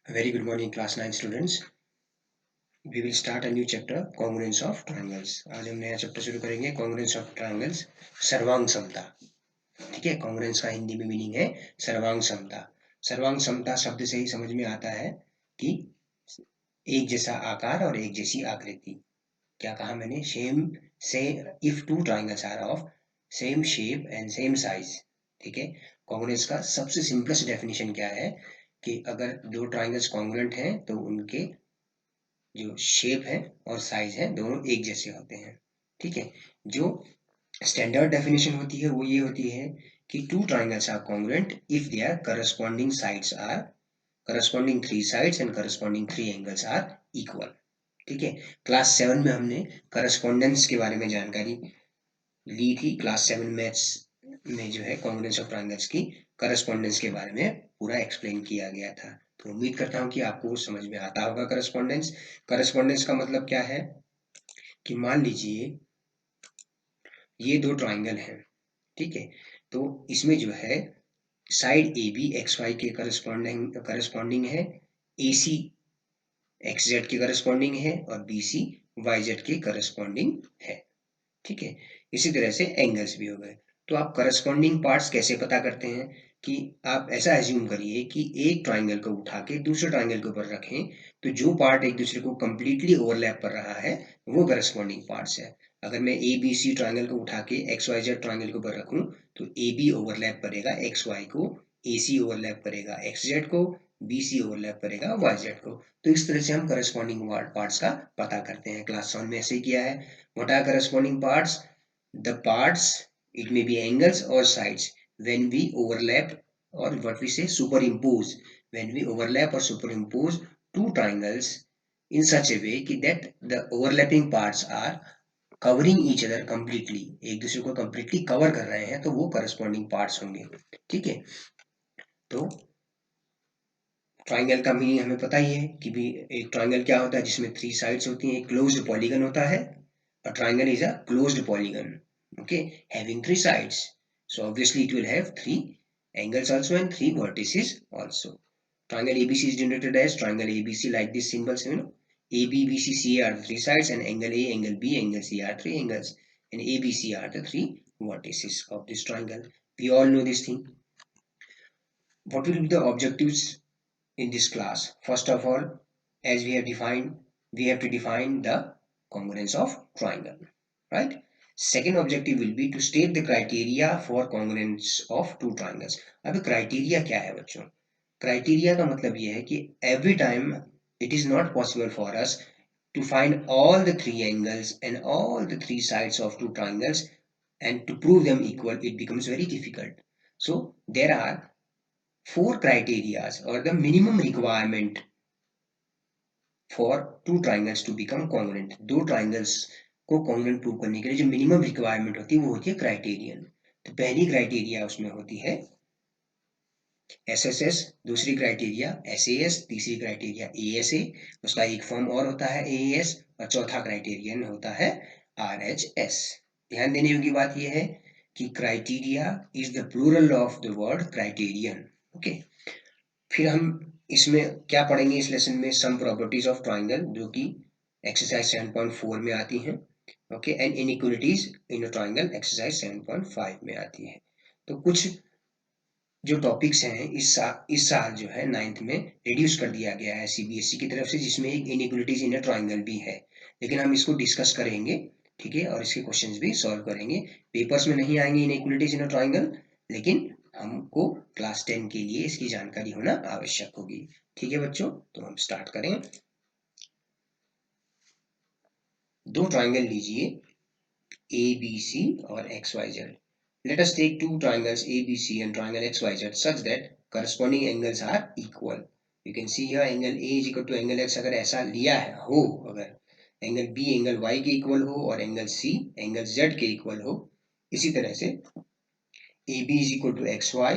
Very good morning, class 9 students. We will start a new chapter, congruence of triangles. आज हम नया chapter शुरू करेंगे, congruence of triangles, सर्वांग समता. ठीक है, congruence का हिंदी में मीनिंग है सर्वांग समता. सर्वांग समता शब्द से ही समझ में आता है कि एक जैसा आकार और एक जैसी आकृति. क्या कहा मैंने? Say if two triangles are of same shape and same size. ठीक है, कॉन्ग्रुएंस का सबसे सिंपलेस्ट डेफिनेशन क्या है कि अगर दो ट्राइंगल्स कॉन्ग्रुएंट हैं तो उनके जो शेप है और साइज है दोनों एक जैसे होते हैं. ठीक है, जो स्टैंडर्ड डेफिनेशन होती है वो ये होती है कि two triangles are congruent if their corresponding sides are corresponding three sides and corresponding three angles are equal. ठीक है, क्लास 7 में हमने करस्पॉन्डेंस के बारे में जानकारी ली थी. क्लास 7 मैथ्स में जो है कॉन्ग्रुएंस ऑफ ट्राइंगल्स की करस्पॉन्डेंस के बारे में पूरा एक्सप्लेन किया गया था. तो उम्मीद करता हूँ कि आपको समझ में आता होगा करस्पॉन्डेंस. करस्पॉन्डेंस का मतलब क्या है कि मान लीजिए ये दो ट्राइंगल हैं. ठीक है, तो इसमें जो है side A B X Y के करस्पॉन्डिंग है, ए सी एक्स जेड के करस्पॉन्डिंग है और बी सी वाई जेड के करस्पॉन्डिंग है. ठीक है, इसी तरह से एंगल्स भी हो गए. तो आप करस्पॉन्डिंग पार्ट्स कैसे पता करते हैं कि आप ऐसा एज्यूम करिए कि एक ट्राइंगल को उठा के दूसरे ट्राइंगल के ऊपर रखें तो जो पार्ट एक दूसरे को कंप्लीटली ओवरलैप कर रहा है वो करस्पॉन्डिंग पार्ट्स है. अगर मैं ए बी सी ट्राइंगल को उठा के एक्स वाई जेड ट्राइंगल के ऊपर रखूं तो ए बी ओवरलैप करेगा एक्स वाई को, ए सी ओवरलैप करेगा एक्स जेड को, बी सी ओवरलैप करेगा वाई जेड को. तो इस तरह से हम करस्पॉन्डिंग पार्ट्स का पता करते हैं. क्लास 7 में ऐसे ही किया है. What are corresponding parts? The parts, it may be angles or sides, when we overlap or what we say superimpose, when we overlap or superimpose two triangles in such a way that the overlapping parts are covering each other completely, एक दूसरे को completely cover कर रहे हैं तो वो corresponding parts होंगे. ठीक है, तो ट्राइंगल का मीनिंग हमें पता ही है कि भी एक ट्राइंगल क्या होता है जिसमें थ्री साइड्स होती हैं. एक क्लोज्ड पॉलीगन होता है. A triangle is a closed polygon, okay, having three sides. So obviously it will have three angles also and three vertices also. Triangle ABC is denoted as triangle ABC like this symbols, AB, BC, CA are the three sides and angle A, angle B, angle C are three angles and ABC are the three vertices of this triangle. We all know this thing. What will be the objectives in this class? First of all, as we have defined, we have to define the congruence of triangle, right? Second objective will be to state the criteria for congruence of two triangles. अब criteria क्या है बच्चों? Criteria का मतलब ये है कि every time it is not possible for us to find all the three angles and all the three sides of two triangles and to prove them equal, it becomes very difficult. So there are four criteria or the minimum requirement for two triangles to become congruent. दो triangles को congruent prove करने के लिए जो minimum requirement होती है वो होती है criterion. तो पहली criteria उसमें होती है SSS, दूसरी criteria SAS, तीसरी criteria ASA, उसका एक फॉर्म और होता है AAS और चौथा criterion होता है RHS. ध्यान देने योग्य बात यह है कि criteria is the plural of the word criterion. Okay, फिर हम इसमें क्या पढ़ेंगे इस लेसन में? सम प्रॉपर्टीज ऑफ ट्राइंगल जो कि एक्सरसाइज 7.4 में आती हैं. Okay, and inequalities in a triangle exercise 7.5 में आती है. तो कुछ जो टॉपिक्स हैं इस साल जो है 9th में रिड्यूस कर दिया गया है सीबीएसई की तरफ से, जिसमें एक इनइक्वालिटीज इन अ ट्राइंगल भी है. लेकिन हम इसको डिस्कस करेंगे, ठीक है, और इसके क्वेश्चंस भी सॉल्व करेंगे. पेपर्स में नहीं आएंगे इनइक्वालिटीज इन अ ट्राइंगल, लेकिन हमको क्लास 10 के लिए इसकी जानकारी होना आवश्यक होगी. ठीक है बच्चों, तो हम स्टार्ट करें. दो ट्राइंगल लीजिए ए बी सी और X Y Z. Let us take two triangles ABC and triangle XYZ such that corresponding angles are equal. You can see here angle A is equal to angle X. अगर ऐसा लिया है हो, अगर angle B angle Y के equal हो और angle C angle Z के इक्वल हो, इसी तरह से AB is equal to XY,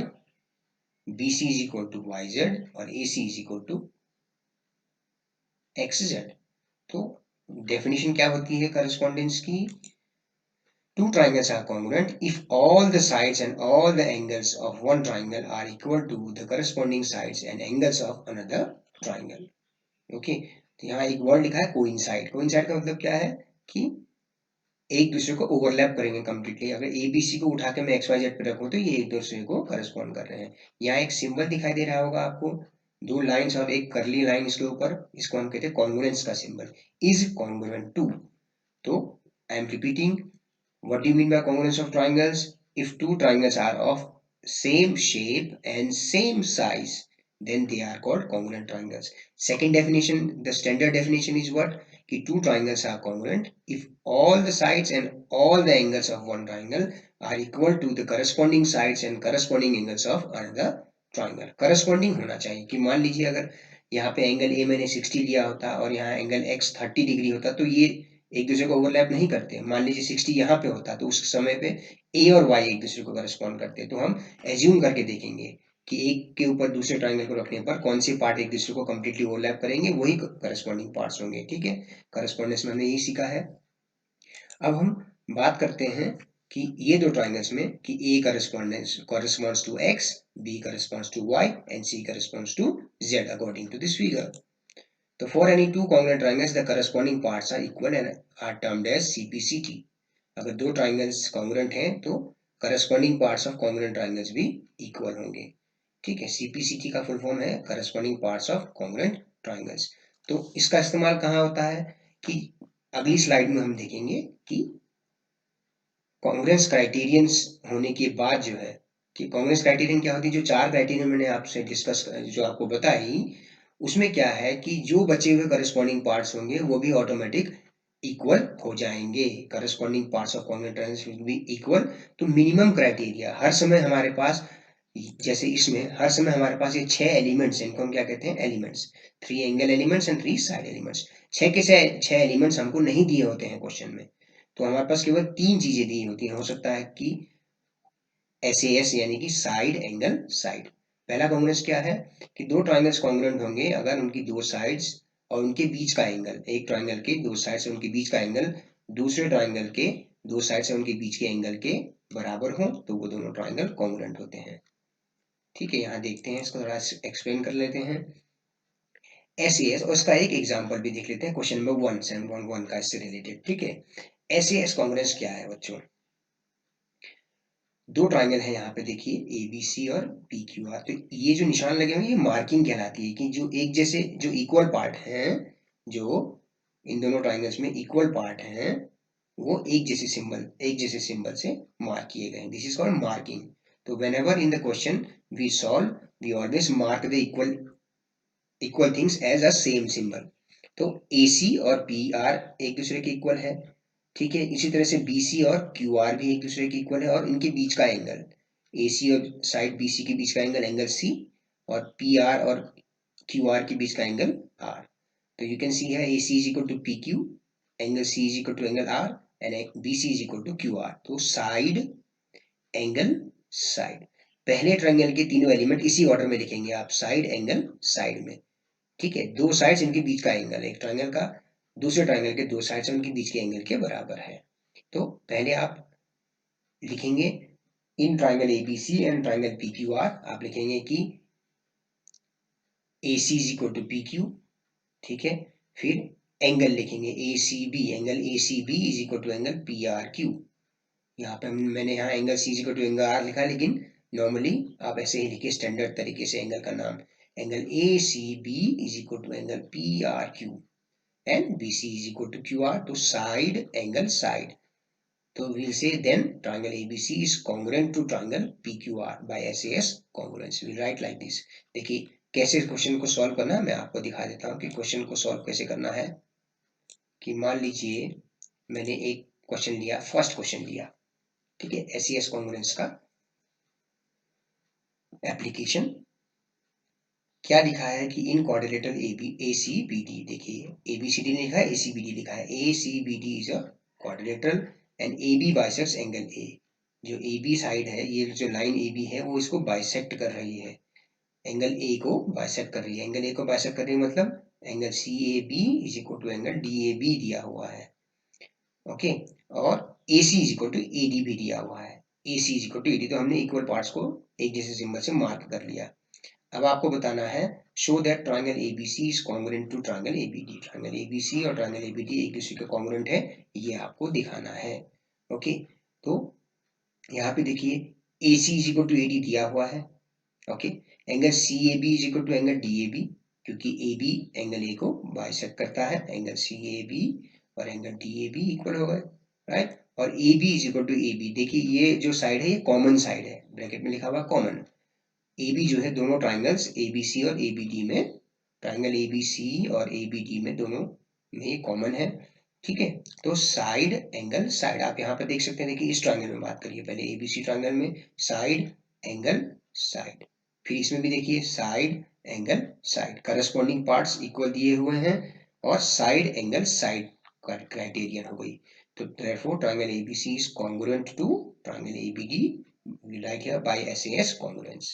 BC is equal to YZ और AC is equal to XZ. तो डेफिनेशन क्या होती है करस्पॉन्डेंस की? Two triangles are congruent if all the sides and all the angles of one triangle are equal to the corresponding sides and angles of another triangle. Okay, तो यहाँ एक word लिखा है कोइंसाइड। कोइंसाइड का मतलब क्या है कि एक दूसरे को ओवरलैप करेंगे कंप्लीटली। अगर ए बी सी को उठा के मैं एक्स वाई जेड पे रखूं तो ये एक दूसरे को करस्पॉन्ड कर रहे हैं। यहाँ एक सिंबल दिखाई दे रहा होगा आपको, दो लाइंस और एक करली लाइन इसके ऊपर, इसको हम कहते हैं कॉन्ग्रुएंस का सिंबल, इज कॉन्ग्रुएंट टू। तो I am repeating, what do you mean by congruence of triangles? If two triangles are of same shape and same size, then they are called congruent triangles. Second definition, the standard definition is what? कि two triangles are congruent if all the sides and all the angles of one triangle are equal to the corresponding sides and corresponding angles of another triangle. Corresponding होना चाहिए कि मान लीजिए अगर यहाँ पे angle A मैंने 60 लिया होता और यहाँ एंगल एक्स 30 डिग्री होता तो ये एक दूसरे को ओवरलैप नहीं करते। मान लीजिए 60 यहाँ पे होता तो उस समय पे ए और वाई एक दूसरे को करस्पॉन्ड करते। तो हम एज्यूम करके देखेंगे कि एक के ऊपर दूसरे ट्राइंगल को रखने पर कौन से पार्ट एक दूसरे को कंप्लीटली ओवरलैप करेंगे, वही करस्पॉन्डिंग पार्ट्स होंगे। ठीक है, करस्पॉन्डेंस में हमने यही सीखा है। अब हम बात करते हैं कि ये दो ट्राइंगल्स में कि ए corresponds to x, b corresponds to y and c corresponds to z according to this figure. So for any two congruent triangles, the corresponding parts are equal and are termed as CPCT. अगर दो triangles congruent हैं तो corresponding parts of congruent triangles भी equal होंगे। ठीक है, CPCT का full form है corresponding parts of congruent triangles. तो इसका इस्तेमाल कहाँ होता है कि अगली स्लाइड में हम देखेंगे कि कॉन्ग्रुएंस क्राइटेरियंस होने के बाद जो है कि कॉन्ग्रुएंस क्राइटेरियन क्या होती है, जो चार क्राइटेरियन मैंने आपसे डिस्कस जो आपको बताई, उसमें क्या है कि जो बचे हुए करस्पॉन्डिंग पार्ट्स होंगे वो भी ऑटोमेटिक इक्वल हो जाएंगे। Corresponding parts of congruent triangles will be equal. तो मिनिमम क्राइटेरिया हर समय हमारे पास, जैसे इसमें हर समय हमारे पास ये 6 एलिमेंट्स हैं, इनको हम क्या कहते हैं, elements. 3 angle elements and 3 side elements. 6 के 6 एलिमेंट्स हमको नहीं दिए होते हैं क्वेश्चन में, तो हमारे पास केवल 3 चीजें दी होती हैं। हो सकता है कि SAS यानी कि साइड एंगल साइड। पहला कॉन्ग्रुएंस क्या है कि दो ट्राइंगल्स कॉन्ग्रुएंट होंगे अगर उनकी दो साइड्स और उनके बीच का एंगल, एक ट्राइंगल के दो साइड्स और उनके बीच का एंगल दूसरे ट्राइंगल के दो साइड्स और उनके बीच के एंगल के बराबर हो तो वो दोनों ट्राइंगल कॉन्ग्रुएंट होते हैं। ठीक है, यहाँ देखते हैं, इसको थोड़ा एक्सप्लेन कर लेते हैं। SAS और इसका एक एग्जांपल भी देख लेते हैं, क्वेश्चन नंबर 1 7.1 का इससे रिलेटेड। ठीक है, SAS कॉन्ग्रुएंस क्या है बच्चों? दो ट्राइंगल है यहाँ पे देखिए ABC और PQR। तो ये जो निशान लगे हुए हैं ये मार्किंग कहलाती है कि जो एक जैसे जो इक्वल पार्ट हैं, जो इन दोनों ट्राइंगल्स में इक्वल पार्ट हैं वो एक जैसे सिंबल से मार्क किए गए हैं। This is called marking. तो whenever in the question we solve we always mark the equal things as a same symbol. तो AC और PR एक दूसरे के इक्वल है। ठीक है, इसी तरह से BC और QR भी एक दूसरे के इक्वल है और इनके बीच का एंगल AC और साइड BC के बीच का एंगल C और PR और QR के बीच का एंगल R। तो यू कैन सी है AC is equal to PQ, angle C is equal to angle R and BC is equal to QR। तो साइड एंगल साइड, पहले ट्रायंगल के तीनों एलिमेंट इसी ऑर्डर में लिखेंगे आप, साइड एंगल साइड में। ठीक है, दो साइड्स इनके बीच का एंगल, एक ट्रायंगल का दूसरे ट्रायंगल के दो साइड्स उनके बीच के एंगल के बराबर है। तो पहले आप लिखेंगे in triangle ABC and triangle PQR, आप लिखेंगे कि AC is equal to PQ। ठीक है, फिर एंगल लिखेंगे ACB, angle ACB is equal to angle PRQ। यहाँ पे मैंने यहाँ angle C is equal to angle R लिखा, लेकिन नॉर्मली आप ऐसे ही लिखिए स्टैंडर्ड तरीके से एंगल का नाम, angle ACB is equal to angle PRQ and BC is equal to QR, to side angle side. So we'll say then triangle ABC is congruent to triangle PQR by SAS congruence. We'll write like this. देखिए कैसे question को solve करना है मैं आपको दिखा देता हूँ कि क्वेश्चन को सॉल्व कैसे करना है। कि मान लीजिए मैंने एक क्वेश्चन लिया, फर्स्ट क्वेश्चन लिया, ठीक है, SAS कॉन्ग्रुएंस का एप्लीकेशन। क्या लिखा है कि इन क्वाड्रिलेटरल ACBD, देखिए ABCD नहीं लिखा है, ACBD लिखा है। ACBD is a quadrilateral and AB bisects angle A। जो AB साइड है, ये जो लाइन AB है वो इसको बाइसेक्ट कर रही है, एंगल A को बाइसेक्ट कर रही है। एंगल A को बाइसेक्ट कर रही है मतलब angle CAB is equal to angle DAB दिया हुआ है। ओके, और AC is equal to AD भी दिया हुआ है। AC is equal to AD, तो हमने इक्वल पार्ट्स को एक जैसे सिंबल से मार्क कर लिया। अब आपको बताना है show that triangle ABC is congruent to triangle ABD. Triangle ABC और ट्रायंगल एबीडी एक दूसरे के कॉन्ग्रुएंट है, ये आपको दिखाना है। ओके, तो यहाँ पे देखिए AC is equal to AD दिया हुआ है। Okay, angle CAB is equal to angle DAB, क्योंकि AB एंगल A को बाइसेक्ट करता है, एंगल CAB और एंगल DAB इक्वल हो गए, राइट। और AB is equal to AB, देखिए ये जो साइड है ये कॉमन साइड है, ब्रैकेट में लिखा हुआ कॉमन। AB जो है दोनों ट्राइंगल्स ABC और ABD में, ट्राइंगल ABC और ABD में दोनों में कॉमन है, ठीक है। तो साइड एंगल साइड आप यहाँ पे देख सकते हैं, देखिए इस ट्राइंगल में बात करिए पहले, ABC ट्राइंगल में साइड एंगल साइड, फिर इसमें भी देखिए side angle side, corresponding parts equal दिए हुए हैं और साइड एंगल साइड का क्राइटेरियन हो गई। तो therefore triangle ABC is congruent to triangle ABD, we write here by SAS congruence,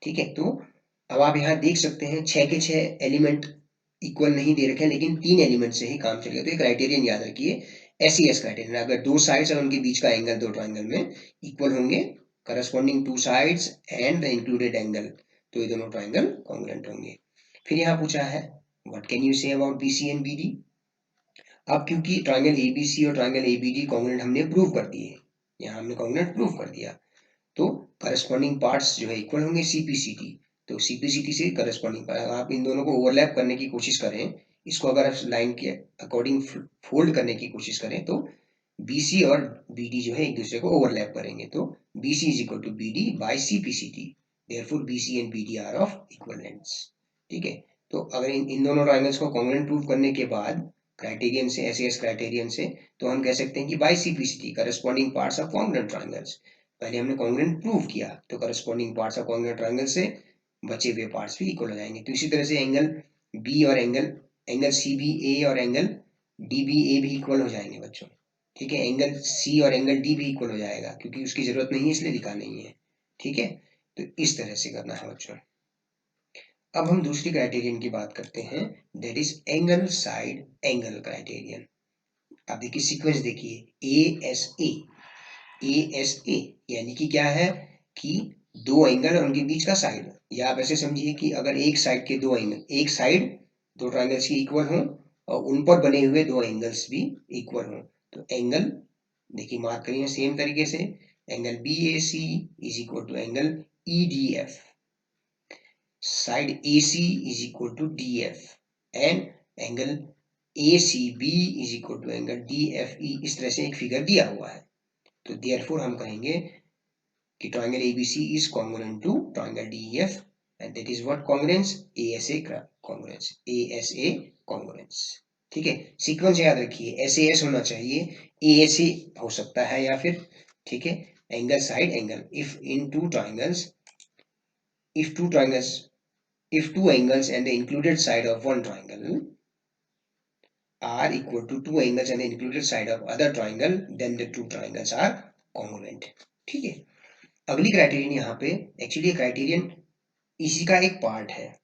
ठीक है। तो अब आप यहाँ देख सकते हैं 6 के 6 एलिमेंट इक्वल नहीं दे रखे हैं, लेकिन 3 एलिमेंट से ही काम चलेगा। तो ये क्राइटेरियन याद रखिए, SES क्राइटेरियन, अगर दो साइड्स और उनके बीच का एंगल दो ट्राइंगल में इक्वल होंगे, corresponding two sides and the included angle, तो ये दोनों ट्राइंगल कॉन्ग्रुएंट होंगे। फिर यहाँ पूछा है what can you say about BC and BD। अब क्योंकि ट्राइंगल ABC और ट्राइंगल ABD कॉन्ग्रुएंट हमने प्रूव कर दिए, यहाँ हमने कॉन्ग्रुएंट प्रूव कर दिया, तो करस्पॉन्डिंग पार्ट्स जो है इक्वल होंगे CPCT। तो CPCT से करस्पॉन्डिंग आप इन दोनों को ओवरलैप करने की कोशिश करें, इसको अगर आप लाइन के अकॉर्डिंग फोल्ड करने की कोशिश करें तो BC और BD जो है एक दूसरे को ओवरलैप करेंगे, तो BC is equal to BD by CPCT, therefore BC and BD are of equal lengths, ठीक है। तो अगर इन दोनों ट्राइंगल्स को कॉन्ग्रुएंट प्रूव करने के बाद क्राइटेरियन से, SAS क्राइटेरियन से, तो हम कह सकते हैं कि by CPCT corresponding parts of congruent triangles, पहले हमने कॉन्ग्रुएंट प्रूव किया तो corresponding parts of congruent triangle से बचे हुए पार्ट्स भी इक्वल हो जाएंगे। तो इसी तरह से एंगल बी और एंगल CBA और एंगल DBA भी इक्वल हो जाएंगे बच्चों, ठीक है। एंगल C और एंगल D भी इक्वल हो जाएगा, क्योंकि उसकी जरूरत नहीं है इसलिए लिखा नहीं है, ठीक है। तो इस तरह से करना है बच्चों। अब हम दूसरी क्राइटेरियन की बात करते हैं, that is angle side angle criterion. आप देखिए सीक्वेंस देखिए ASA यानी कि क्या है कि दो एंगल और उनके बीच का साइड, या आप ऐसे समझिए कि अगर एक साइड के दो एंगल, एक साइड दो ट्राइंगल्स की इक्वल हो और उन पर बने हुए दो एंगल्स भी इक्वल हो, तो एंगल देखिए मार्क करिए सेम तरीके से, angle BAC is equal to angle EDF, side AC is equal to DF and angle ACB is equal to angle DFE। इस तरह से एक फिगर दिया हुआ है, तो देयरफॉर हम कहेंगे कि triangle ABC is congruent to triangle DEF and that is what congruence, ASA congruence, ठीक है। सीक्वेंस याद रखिए, SAS होना चाहिए, ASA हो सकता है या फिर, ठीक है। Angle side angle, if two angles and the included side of one triangle are equal to two angles and the included side of other triangle, then the two triangles are congruent, ठीक है। अगली criterion यहाँ पे, actually criterion इसी का एक part है,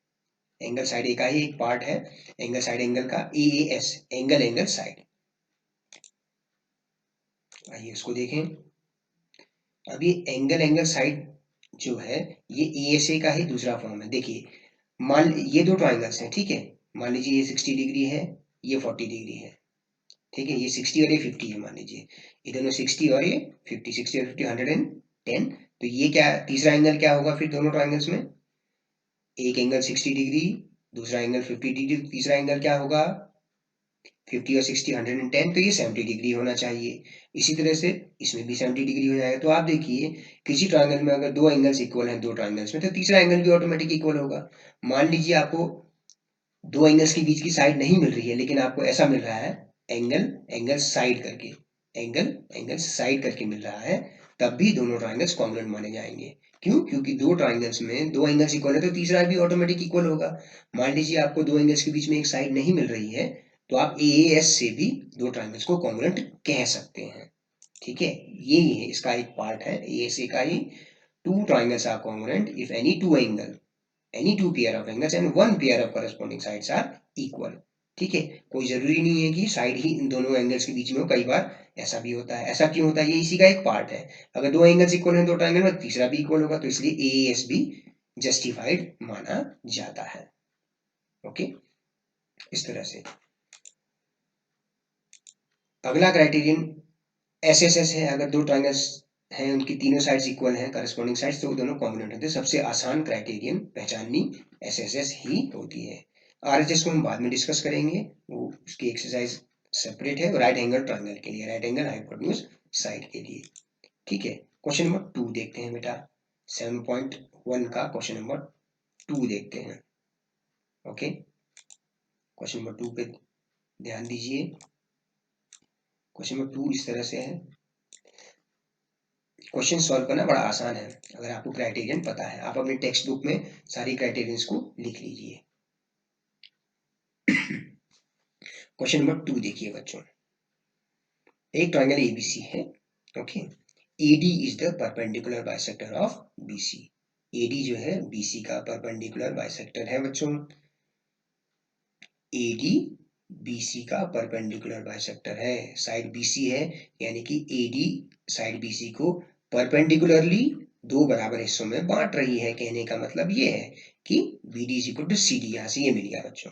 angle side ए का ही एक पार्ट है, एंगल साइड एंगल का AAS, एंगल एंगल साइड। आइए इसको देखें। अभी एंगल एंगल साइड जो है ये ASA का ही दूसरा फॉर्म है। देखिए मान ये दो ट्राइंगल्स हैं, ठीक है, मान लीजिए ये 60 डिग्री है, ये 40 डिग्री है, ठीक है, ये 60 और ये 50 है, मान लीजिए ये दोनों 60 और ये 50, 60 और 50 110। तो ये क्या तीसरा एंगल क्या होगा फिर दोनों ट्राइंगल्स में, एक एंगल 60 डिग्री, दूसरा एंगल 50 डिग्री, तीसरा एंगल क्या होगा 50 और 60 110, तो ये 70 डिग्री होना चाहिए। इसी तरह से इसमें भी 70 डिग्री हो जाएगा। तो आप देखिए किसी ट्रायंगल में अगर दो एंगल्स इक्वल हैं, दो ट्रायंगल्स में, तो तीसरा एंगल भी ऑटोमेटिक इक्वल होगा। मान लीजिए आपको दो एंगल्स के बीच की साइड नहीं मिल रही है, लेकिन आपको ऐसा मिल रहा है एंगल एंगल साइड करके, एंगल एंगल साइड करके मिल रहा है, तब भी दोनों ट्रायंगल्स कॉन्ग्रुएंट माने जाएंगे। क्यों? क्योंकि दो ट्रायंगल्स में दो एंगल्स इक्वल है तो तीसरा भी ऑटोमेटिक इक्वल होगा। मान लीजिए आपको दो एंगल्स के बीच में एक साइड नहीं मिल रही है, तो आप AAS से भी दो ट्रायंगल्स को कॉन्ग्रुएंट कह सकते हैं, ठीक है। यही है इसका एक पार्ट है ASA का ही, two triangles are congruent if any two pair of angles and one pair of corresponding sides are equal, ठीक है। कोई जरूरी नहीं है कि साइड ही इन दोनों एंगल्स के बीच में हो, कई बार ऐसा भी होता है। ऐसा क्यों होता है? ये इसी का एक पार्ट है। अगर दो एंगल्स इक्वल हैं दो ट्रायंगल में, तीसरा भी इक्वल होगा, तो इसलिए AAS भी जस्टिफाइड माना जाता है। ओके, इस तरह से। अगला क्राइटेरियन एसएसएस है। अगर दो ट्रायंगल्स हैं, उनकी तीनों साइड्स इक्वल हैं, करस्पॉन्डिंग साइड्स, तो वो दोनों कॉम्बिनेट होते हैं। सबसे आसान क्राइटेरियन पहचाननी एसएसएस ही होती है। आरएचएस को हम बाद में डिस्कस करेंगे, वो उसकी एक्सरसाइज सेपरेट है। राइट एंगल ट्रायंगल के लिए, राइट एंगल हाइपोटेन्यूज साइड के लिए, ठीक है। क्वेश्चन नंबर 2 देखते हैं बेटा, 7.1 का क्वेश्चन नंबर 2 देखते हैं। ओके, क्वेश्चन नंबर 2 पे ध्यान दीजिए। क्वेश्चन नंबर 2 इस तरह से है। क्वेश्चन सॉल्व करना बड़ा आसान है अगर आपको क्राइटेरियन पता है। आप अपने टेक्स्ट बुक में सारी क्राइटेरियंस को लिख लीजिए। क्वेश्चन नंबर 2 देखिए बच्चों, एक ट्रायंगल एबीसी है। Okay, AD is the perpendicular bisector of BC. AD जो है बीसी का परपेंडिकुलर बाइसेक्टर है बच्चों। एडी बीसी का परपेंडिकुलर बाइसेक्टर है। साइड बीसी है, यानी कि एडी साइड बीसी को परपेंडिकुलरली दो बराबर हिस्सों में बांट रही है। कहने का मतलब ये है कि BD is equal to CD, यहाँ से ये मिल गया बच्चों,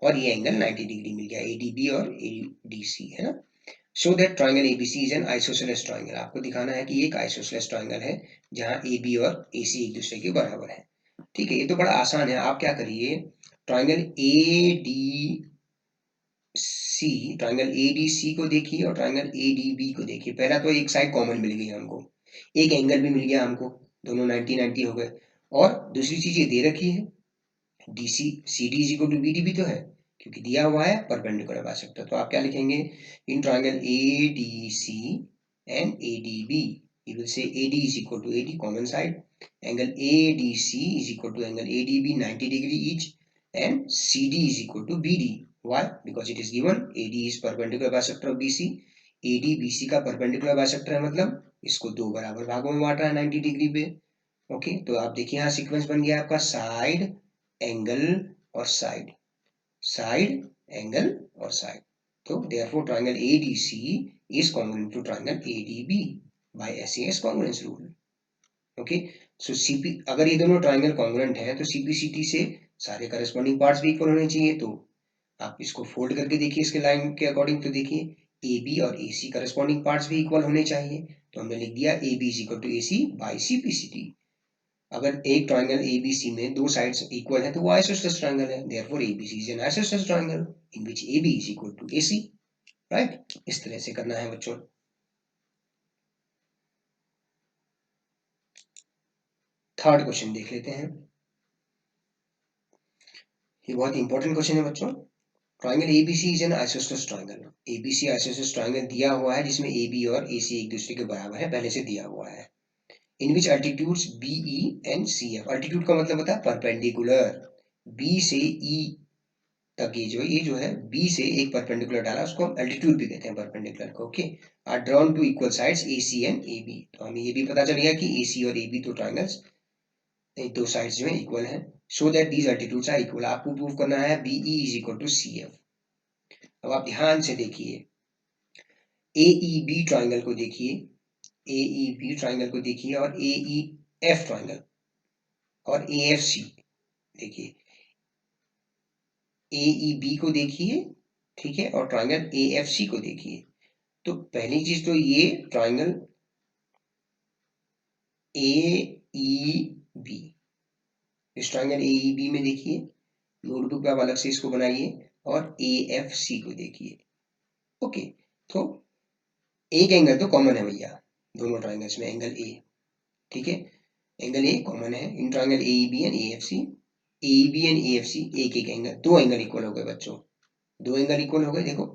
और ये एंगल 90 डिग्री मिल गया, ADB और ADC है ना। So that triangle ABC is an isosceles triangle. आपको दिखाना है कि ये एक आइसोसेलेस ट्रायंगल है जहाँ AB और AC एक दूसरे के बराबर है। ठीक है, ये तो बड़ा आसान है। आप क्या करिए, ट्रायंगल ट्रायंगल ADC को देखिए और ट्रायंगल ADB को देखिए। पहला तो एक साइड कॉमन मिल गई हमको, एक एंगल भी मिल गया हमको, दोनों 90-90 हो गए। और दूसरी चीज ये दे रखी है, DC CD is equal to BD भी तो है, क्योंकि दिया हुआ है परपेंडिकुलर बाइसेक्टर। तो आप क्या लिखेंगे, in triangle ADC and ADB you will say AD is equal to AD common side, angle ADC is equal to angle ADB 90 degree each, and CD is equal to BD. Why? Because it is given AD is perpendicular bisector of BC, AD BC का perpendicular bisector है, मतलब इसको दो बराबर भागों में बांट रहा है 90 डिग्री पे। ओके, तो आप देखिए यहाँ सीक्वेंस बन गया आपका साइड, एंगल और साइड, साइड, एंगल और साइड। तो therefore triangle ADC is congruent to triangle ADB by SAS congruence rule. Okay, so CP, अगर ये दोनों ट्रायंगल कॉन्ग्रुएंट हैं तो CPCT से सारे करस्पॉन्डिंग पार्ट्स भी इक्वल होने चाहिए। तो आप इसको फोल्ड करके देखिए इसके लाइन के अकॉर्डिंग, तो देखिए AB और AC करस्पॉन्डिंग पार्ट्स भी इक्वल होने चाहिए। तो हमने लिख दिया AB is equal to AC by CPCT। अगर एक ट्रायंगल ABC में दो साइड्स इक्वल है तो वो आइसोसेलेस ट्रायंगल है। Therefore ABC is an isosceles triangle in which AB is equal to AC। Right, इस तरह से करना है बच्चों। थर्ड क्वेश्चन देख लेते हैं, ये बहुत इंपॉर्टेंट क्वेश्चन है बच्चों। Triangle ABC is an isosceles triangle. ABC isosceles triangle दिया हुआ है जिसमें AB और AC एक दूसरे के बराबर है, पहले से दिया हुआ है। In which altitudes BE and CF, altitude का मतलब होता है परपेंडिकुलर, B से E तक ये जो है B से एक परपेंडिकुलर डाला, उसको हम अल्टीट्यूड भी कहते हैं परपेंडिकुलर को। Okay, are drawn to equal sides AC and AB। तो हमें ये भी पता चल गया कि AC और AB दो ट्रायंगल्स, दो साइड्स जो है इक्वल हैं। So that these altitudes are equal. आपको प्रूव करना है BE is equal to CF। अब आप ध्यान से देखिए, AEB ट्रायंगल को देखिए, AEB ट्रायंगल को देखिए और AEF ट्रायंगल और AFC देखिए, AEB को देखिए, ठीक है, और ट्रायंगल AFC को देखिए। तो पहली चीज तो ये ट्रायंगल AEB, इस ट्रायंगल AEB में देखिए, नोटबुक पे आप अलग से इसको बनाइए, और AFC को देखिए। ओके, तो एक एंगल तो कॉमन है भैया दोनों ट्रायंगल्स में, एंगल A, ठीक है, एंगल A कॉमन है in triangle AEB and AFC। AEB and AFC एक एक एंगल, दो एंगल इक्वल हो गए बच्चों, दो एंगल इक्वल हो गए, देखो,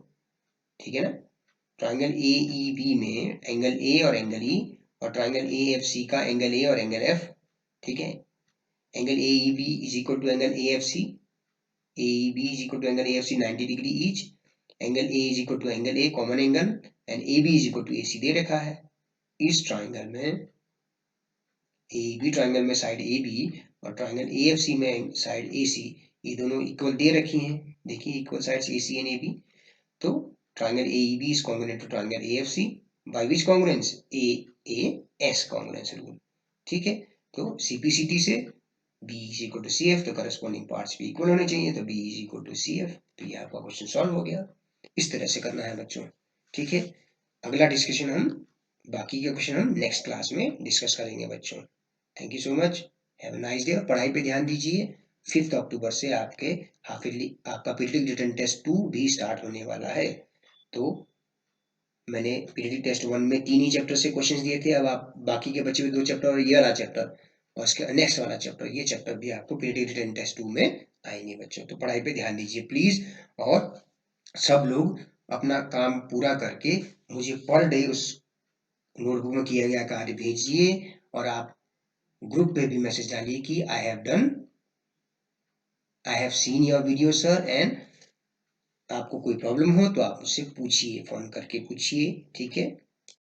ठीक है ना। ट्रायंगल AEB में एंगल A और एंगल E, और ट्रायंगल AFC का एंगल A और एंगल F, ठीक है। Angle AEB is equal to angle AFC, AEB is equal to angle AFC 90 degree each, angle A is equal to angle A common angle, and AB is equal to AC दे रखा है। इस triangle में, AEB triangle में side AB और triangle AFC में side AC, ये दोनों इक्वल दे रखी हैं, देखिए equal sides AC and AB। तो triangle AEB is congruent to triangle AFC by which congruence? AAS congruence rule, ठीक है। तो CPCT से B is equal to C F, तो करस्पॉन्डिंग पार्ट्स भी इक्वल होने चाहिए, तो B is equal to C F, तो ये आपका क्वेश्चन सॉल्व हो गया। इस तरह से करना है बच्चों, ठीक है। अगला डिस्कशन हम, बाकी के क्वेश्चन हम नेक्स्ट क्लास में डिस्कस करेंगे बच्चों। Thank you so much, have a nice day. और पढ़ाई पे ध्यान दीजिए, 5 अक्टूबर से आपके हाफ ईयरली आपका पीरियडिक रिटन टेस्ट 2 भी स्टार्ट होने वाला है। तो मैंने पीरियडिक टेस्ट 1 में 3 ही चैप्टर से क्वेश्चंस दिए थे, अब आप बाकी के बचे हुए 2 चैप्टर और ये वाला चैप्टर और इसके नेक्स्ट वाला चैप्टर, ये चैप्टर भी आपको पीरियडिक रिटन टेस्ट 2 में आएंगे बच्चों। तो पढ़ाई पे ध्यान दीजिए प्लीज, और सब लोग अपना काम पूरा करके मुझे पर डे उस नोटबुक में किया गया कार्य भेजिए, और आप ग्रुप पे भी मैसेज डालिए कि I have seen your video sir, and आपको कोई प्रॉब्लम हो तो आप मुझसे पूछिए, फोन करके पूछिए, ठीक है।